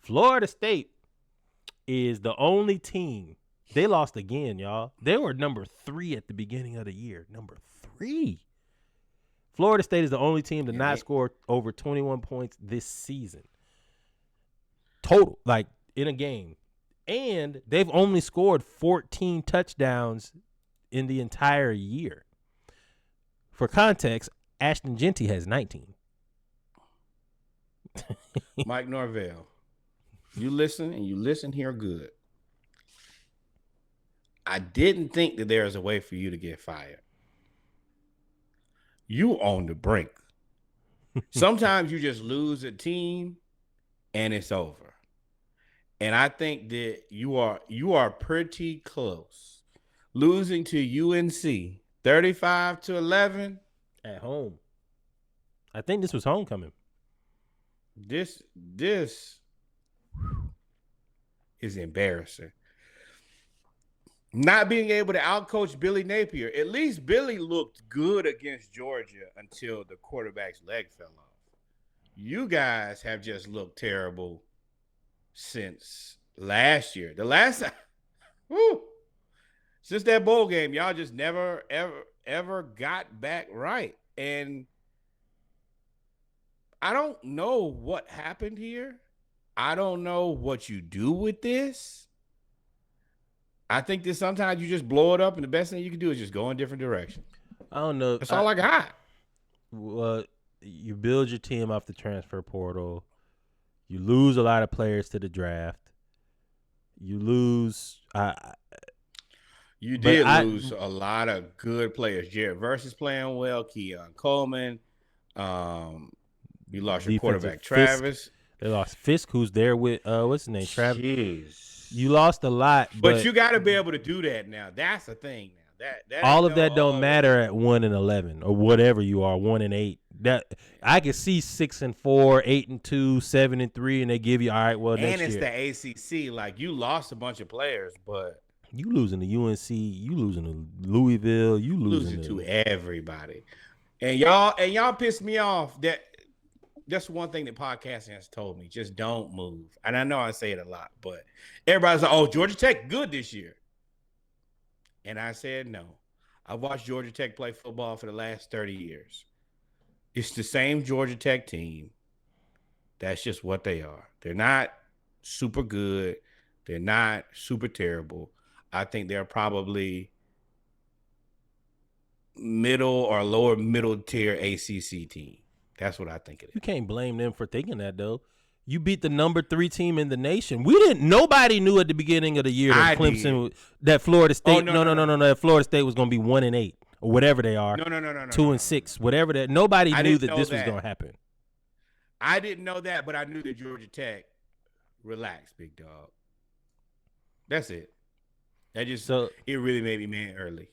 Florida State is the only team. They lost again, y'all. They were number 3 at the beginning of the year. Number 3. Florida State is the only team to not score over 21 points this season. Total, like in a game. And they've only scored 14 touchdowns in the entire year. For context, Ashton Genty has 19. Mike Norvell, you listen and you listen here good. I didn't think that there was a way for you to get fired. You on the brink. Sometimes you just lose a team and it's over. And I think that you are pretty close. Losing to UNC 35-11 at home. I think this was homecoming. This is embarrassing. Not being able to outcoach Billy Napier. At least Billy looked good against Georgia until the quarterback's leg fell off. You guys have just looked terrible since last year. The last time, since that bowl game, y'all just never, ever got back right. And I don't know what happened here. I don't know what you do with this. I think that sometimes you just blow it up, and the best thing you can do is just go in different directions. I don't know. That's all I got. Well, you build your team off the transfer portal. You lose a lot of players to the draft. You lose. You did lose a lot of good players. Jared Verse is playing well. Keon Coleman. You lost your quarterback, Travis. They lost Fisk, who's there with what's his name, Travis. Jeez. You lost a lot, but you got to be able to do that now. That's the thing now. That all of that don't matter at 1-11 or whatever you are, 1-8. That I can see 6-4, 8-2, 7-3, and they give you all right. Well, next year. And it's the ACC. Like you lost a bunch of players, but you losing to UNC, you losing to Louisville, you losing to everybody, and y'all pissed me off. That's one thing that podcasting has told me. Just don't move. And I know I say it a lot, but everybody's like, oh, Georgia Tech good this year. And I said no. I've watched Georgia Tech play football for the last 30 years. It's the same Georgia Tech team. That's just what they are. They're not super good. They're not super terrible. I think they're probably middle or lower middle tier ACC team. That's what I think it is. You can't blame them for thinking that, though. You beat the number 3 team in the nation. Nobody knew at the beginning of the year that that Florida State, that Florida State was going to be 1-8 or whatever they are. No. 2-6, whatever that. Nobody knew that this was going to happen. I didn't know that, but I knew that Georgia Tech relaxed, big dog. That's it. It really made me mad early.